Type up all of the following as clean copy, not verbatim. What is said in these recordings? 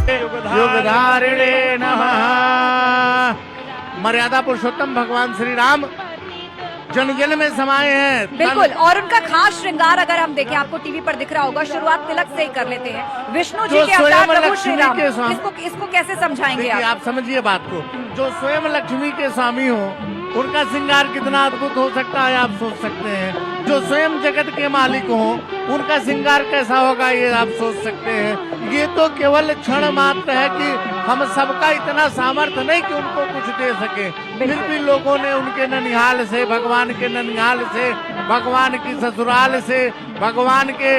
युगधारिणे नमः। मर्यादा पुरुषोत्तम भगवान श्री राम जन जन में समाये हैं। बिल्कुल, और उनका खास श्रृंगार अगर हम देखें, आपको टीवी पर दिख रहा होगा, शुरुआत तिलक से ही कर लेते हैं। विष्णु जी के अवतार प्रभु श्री राम, इसको कैसे समझाएंगे आप समझिए बात को। जो स्वयं लक्ष्मी के स्वामी हो, उनका श्रृंगार कितना अद्भुत हो सकता है आप सोच सकते हैं। जो स्वयं जगत के मालिक हो, उनका श्रृंगार कैसा होगा ये आप सोच सकते हैं। ये तो केवल क्षण मात्र है कि हम सबका इतना सामर्थ्य नहीं कि उनको कुछ दे सके। फिर भी लोगों ने उनके ननिहाल से, भगवान के ननिहाल से, भगवान की ससुराल से, भगवान के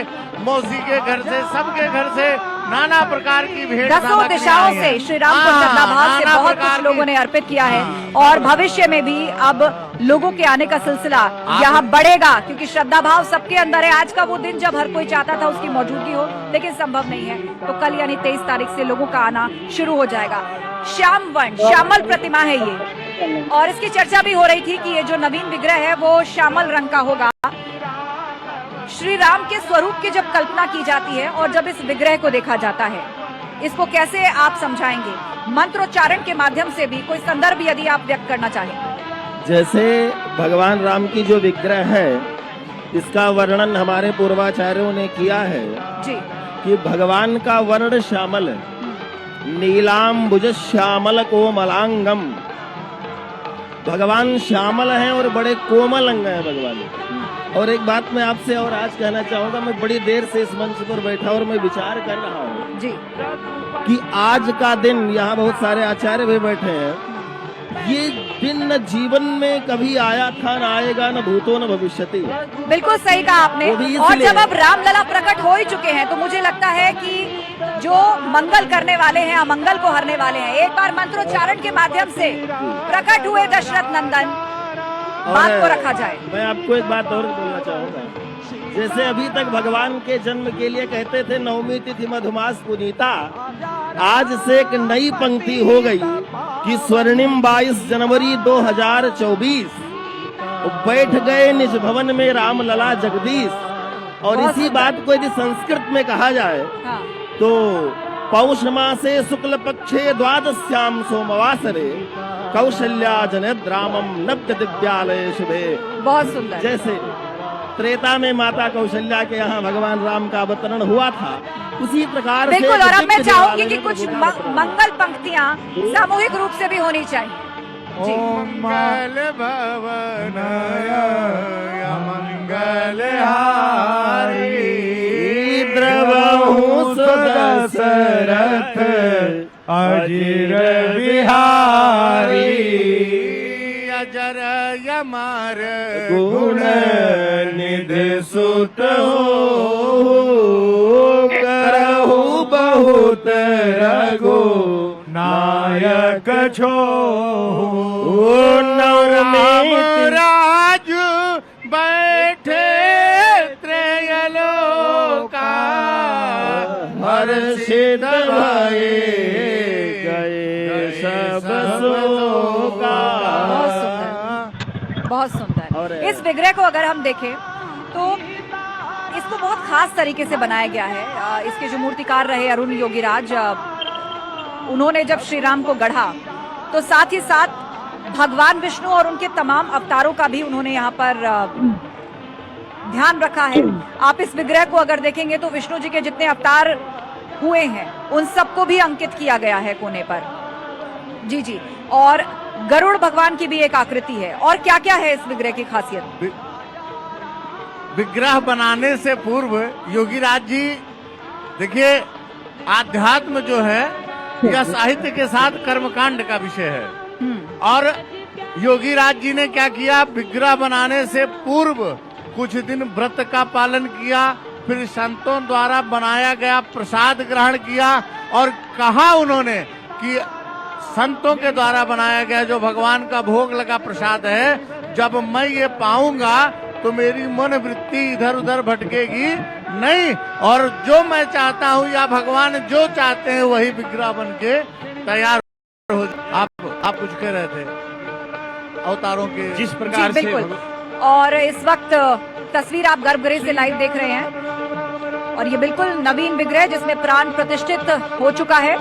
मौसी के घर से, सबके घर से नाना प्रकार की भेंट दसों दिशाओं से श्री राम को श्रद्धाभाव से बहुत कुछ लोगों ने अर्पित किया है। और भविष्य में भी अब लोगों के आने का सिलसिला यहाँ बढ़ेगा, क्योंकि श्रद्धा भाव सबके अंदर है। आज का वो दिन जब हर कोई चाहता था उसकी मौजूदगी हो, लेकिन संभव नहीं है, तो कल यानी 23 तारीख से लोगों का आना शुरू हो जाएगा। श्यामल प्रतिमा है ये, और इसकी चर्चा भी हो रही थी कि ये जो नवीन विग्रह है वो श्यामल रंग का होगा। श्री राम के स्वरूप की जब कल्पना की जाती है और जब इस विग्रह को देखा जाता है, इसको कैसे आप समझाएंगे? मंत्रोच्चारण के माध्यम से भी कोई संदर्भ यदि आप व्यक्त करना चाहें। जैसे भगवान राम की जो विग्रह है, इसका वर्णन हमारे पूर्वाचार्यों ने किया है जी, कि भगवान का वर्ण श्यामल है, नीलाम्बुज श्यामल कोमलांगम। भगवान श्यामल हैं और बड़े कोमल अंग हैं भगवान। और एक बात मैं आपसे और आज कहना चाहूंगा, मैं बड़ी देर से इस मंच पर बैठा और मैं विचार कर रहा हूँ जी कि आज का दिन, यहाँ बहुत सारे आचार्य भी बैठे हैं, ये दिन न जीवन में कभी आया था, न आएगा, न भूतो न भविष्यति। बिल्कुल सही कहा आपने। और जब अब रामलला प्रकट हो ही चुके हैं, तो मुझे लगता है कि जो मंगल करने वाले हैं अमंगल को हरने वाले हैं। एक बार मंत्रोच्चारण के माध्यम से प्रकट हुए दशरथ नंदन, बात को रखा जाए। मैं आपको एक बात और बोलना चाहूंगा। जैसे अभी तक भगवान के जन्म के लिए कहते थे नवमी तिथि मधुमास पुनीता, आज से एक नई पंक्ति हो गई कि स्वर्णिम 22 जनवरी 2024 बैठ गए निज भवन में राम लला जगदीश। और इसी बात को यदि संस्कृत में कहा जाए तो पौष मासे शुक्ल पक्षे द्वादश्याम सोमवासरे कौशल्या जनित रामम नव्य दिव्यालय शुभे। बहुत सुंदर। जैसे त्रेता में माता कौशल्या के यहाँ भगवान राम का अवतरण हुआ था, उसी प्रकार से बिल्कुल। और अब मैं चाहूंगी कि कुछ मंगल पंक्तियाँ सामूहिक रूप से भी होनी चाहिए। मंगल भवनाय मंगल हारी द्रवहु सुदशरथ अजिर बिहारी। अजर यमर गुण निधि सुत हो करहु बहुत रघु नायक छो। राम राज बैठे त्रैलोका हर्षित भये गए सब शोका। बहुत सुंदर। इस विग्रह को अगर हम देखें तो इसको बहुत खास तरीके से बनाया गया है। इसके जो मूर्तिकार रहे अरुण योगीराज, उन्होंने जब श्री राम को गढ़ा तो साथ ही साथ भगवान विष्णु और उनके तमाम अवतारों का भी उन्होंने यहाँ पर ध्यान रखा है। आप इस विग्रह को अगर देखेंगे तो विष्णु जी के जितने अवतार हुए हैं उन सबको भी अंकित किया गया है कोने पर। जी जी। और गरुड़ भगवान की भी एक आकृति है। और क्या क्या है इस विग्रह की खासियत? विग्रह बनाने से पूर्व योगीराज जी, देखिए आध्यात्म जो है यह साहित्य के साथ कर्मकांड का विषय है। और योगीराज जी ने क्या किया, विग्रह बनाने से पूर्व कुछ दिन व्रत का पालन किया, फिर संतों द्वारा बनाया गया प्रसाद ग्रहण किया और कहा उन्होंने कि संतों के द्वारा बनाया गया जो भगवान का भोग लगा प्रसाद है, जब मैं ये पाऊंगा तो मेरी मन वृत्ति इधर उधर भटकेगी नहीं, और जो मैं चाहता हूँ या भगवान जो चाहते हैं वही विग्रह बन के तैयार हो। आप कुछ कह रहे थे अवतारों के जिस प्रकार से। और इस वक्त तस्वीर आप गर्भगृह से लाइव देख रहे हैं। और ये बिल्कुल नवीन विग्रह जिसमें प्राण प्रतिष्ठित हो चुका है।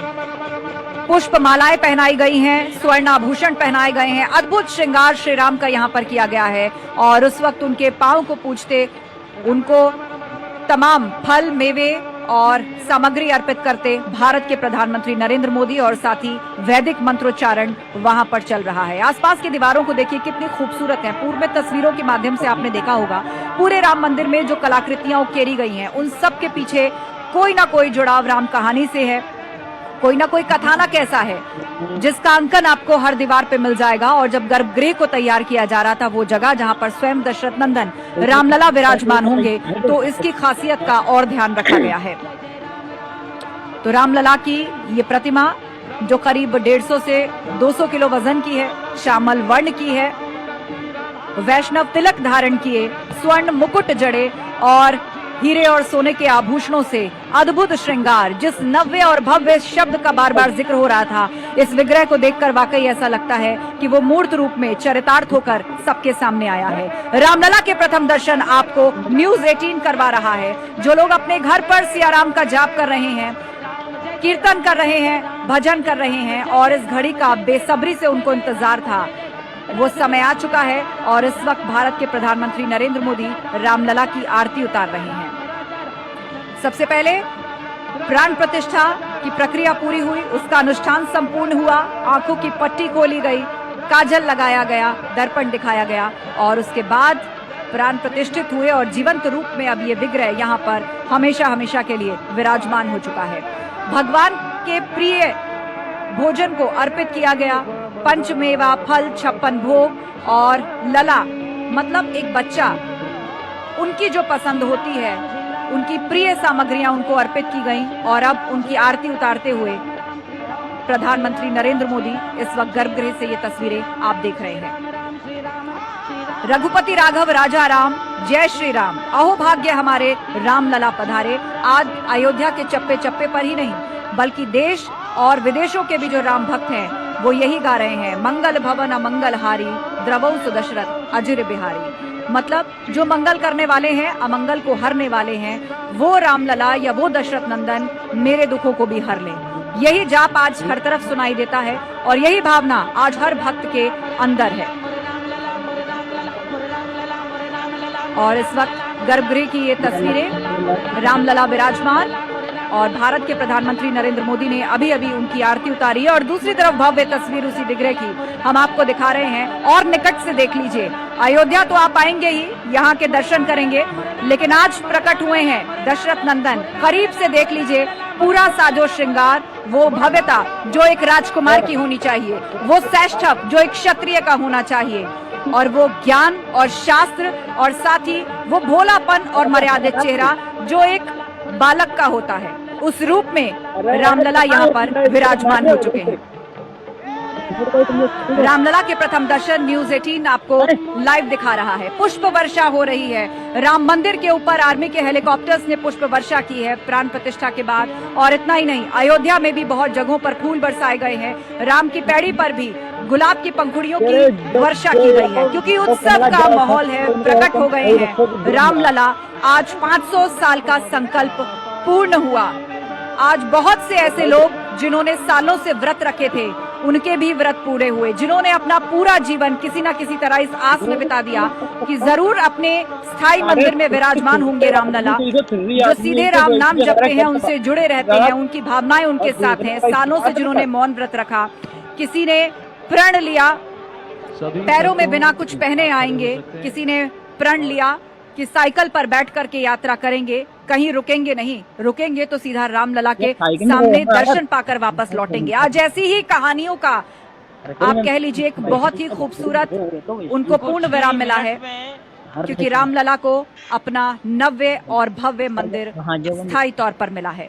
पुष्प मालाएं पहनाई गई हैं, स्वर्ण आभूषण पहनाए गए हैं, अद्भुत श्रृंगार श्री राम का यहाँ पर किया गया है। और उस वक्त उनके पांव को पूजते उनको तमाम फल, मेवे और सामग्री अर्पित करते भारत के प्रधानमंत्री नरेंद्र मोदी और साथ ही वैदिक मंत्रोच्चारण वहां पर चल रहा है। आसपास की दीवारों को देखिए कितनी खूबसूरत है। पूर्व में तस्वीरों के माध्यम से आपने देखा होगा पूरे राम मंदिर में जो कलाकृतियां उकेरी गई हैं उन सब के पीछे कोई ना कोई जुड़ाव राम कहानी से है, कोई ना कोई कथानक ऐसा है जिसका अंकन आपको हर दीवार पे मिल जाएगा। और जब गर्भगृह को तैयार किया जा रहा था, वो जगह जहां पर स्वयं दशरथ नंदन रामलला विराजमान होंगे, तो इसकी खासियत का और ध्यान रखा गया है। तो रामलला की ये प्रतिमा जो करीब 150 से 200 किलो वजन की है, श्यामल वर्ण की है, वैष्णव तिलक धारण किए, स्वर्ण मुकुट जड़े और हीरे और सोने के आभूषणों से अद्भुत श्रृंगार, जिस नव्य और भव्य शब्द का बार बार जिक्र हो रहा था, इस विग्रह को देखकर वाकई ऐसा लगता है कि वो मूर्त रूप में चरितार्थ होकर सबके सामने आया है। रामलला के प्रथम दर्शन आपको न्यूज़ 18 करवा रहा है। जो लोग अपने घर पर सियाराम का जाप कर रहे हैं, कीर्तन कर रहे हैं, भजन कर रहे हैं और इस घड़ी का बेसब्री से उनको इंतजार था, वो समय आ चुका है। और इस वक्त भारत के प्रधानमंत्री नरेंद्र मोदी रामलला की आरती उतार रहे हैं। सबसे पहले प्राण प्रतिष्ठा की प्रक्रिया पूरी हुई, उसका अनुष्ठान संपूर्ण हुआ, आंखों की पट्टी खोली गई, काजल लगाया गया, दर्पण दिखाया गया और उसके बाद प्राण प्रतिष्ठित हुए और जीवंत रूप में अब ये विग्रह यहाँ पर हमेशा हमेशा के लिए विराजमान हो चुका है। भगवान के प्रिय भोजन को अर्पित किया गया, पंचमेवा फल, 56 भोग और लला मतलब एक बच्चा, उनकी जो पसंद होती है, उनकी प्रिय सामग्रियां उनको अर्पित की गईं और अब उनकी आरती उतारते हुए प्रधानमंत्री नरेंद्र मोदी इस वक्त गर्भगृह से ये तस्वीरें आप देख रहे हैं। रघुपति राघव राजा राम, जय श्री राम, अहो भाग्य हमारे रामलला पधारे। आज अयोध्या के चप्पे चप्पे पर ही नहीं बल्कि देश और विदेशों के भी जो राम भक्त हैं वो यही गा रहे हैं, मंगल भवन अमंगल हारी, द्रवौ सुदशरथ अजिर बिहारी। मतलब जो मंगल करने वाले हैं, अमंगल को हरने वाले हैं, वो रामलला या वो दशरथ नंदन मेरे दुखों को भी हर लें। यही जाप आज हर तरफ सुनाई देता है और यही भावना आज हर भक्त के अंदर है। और इस वक्त गर्भगृह की ये तस्वीरें, रामलला विराजमान और भारत के प्रधानमंत्री नरेंद्र मोदी ने अभी अभी उनकी आरती उतारी है। और दूसरी तरफ भव्य तस्वीर उसी विग्रह की हम आपको दिखा रहे हैं और निकट से देख लीजिए। अयोध्या तो आप आएंगे ही, यहाँ के दर्शन करेंगे, लेकिन आज प्रकट हुए हैं दशरथ नंदन। करीब से देख लीजिए पूरा साजो श्रृंगार, वो भव्यता जो एक राजकुमार की होनी चाहिए, वो श्रेष्ठत्व जो एक क्षत्रिय का होना चाहिए, और वो ज्ञान और शास्त्र और साथ ही वो भोलापन और मर्यादित चेहरा जो एक बालक का होता है, उस रूप में रामलला यहाँ पर विराजमान हो चुके हैं। रामलला के प्रथम दर्शन न्यूज़ 18 आपको लाइव दिखा रहा है। पुष्प वर्षा हो रही है, राम मंदिर के ऊपर आर्मी के हेलीकॉप्टर्स ने पुष्प वर्षा की है प्राण प्रतिष्ठा के बाद। और इतना ही नहीं, अयोध्या में भी बहुत जगहों पर फूल बरसाए गए हैं, राम की पैड़ी पर भी गुलाब की पंखुड़ियों की वर्षा की गई है, क्योंकि उत्सव का माहौल है। प्रकट हो गए हैं रामलला। आज 500 साल का संकल्प पूर्ण हुआ। आज बहुत से ऐसे लोग जिन्होंने सालों से व्रत रखे थे, उनके भी व्रत पूरे हुए। जिन्होंने अपना पूरा जीवन किसी न किसी तरह इस आस में बिता दिया कि जरूर अपने स्थायी मंदिर में विराजमान होंगे रामलला, जो सीधे राम नाम जपते हैं, उनसे जुड़े रहते हैं, उनकी भावनाएं उनके साथ हैं। सालों से जिन्होंने मौन व्रत रखा, किसी ने प्रण लिया पैरों में बिना कुछ पहने आएंगे, किसी ने प्रण लिया कि साइकिल पर बैठ करके यात्रा करेंगे, कहीं रुकेंगे नहीं, रुकेंगे तो सीधा रामलला के सामने दर्शन पाकर वापस लौटेंगे। आज ऐसी ही कहानियों का आप कह लीजिए एक बहुत ही खूबसूरत उनको पूर्ण विराम मिला है, क्योंकि रामलला को अपना नव्य और भव्य मंदिर स्थायी तौर पर मिला है।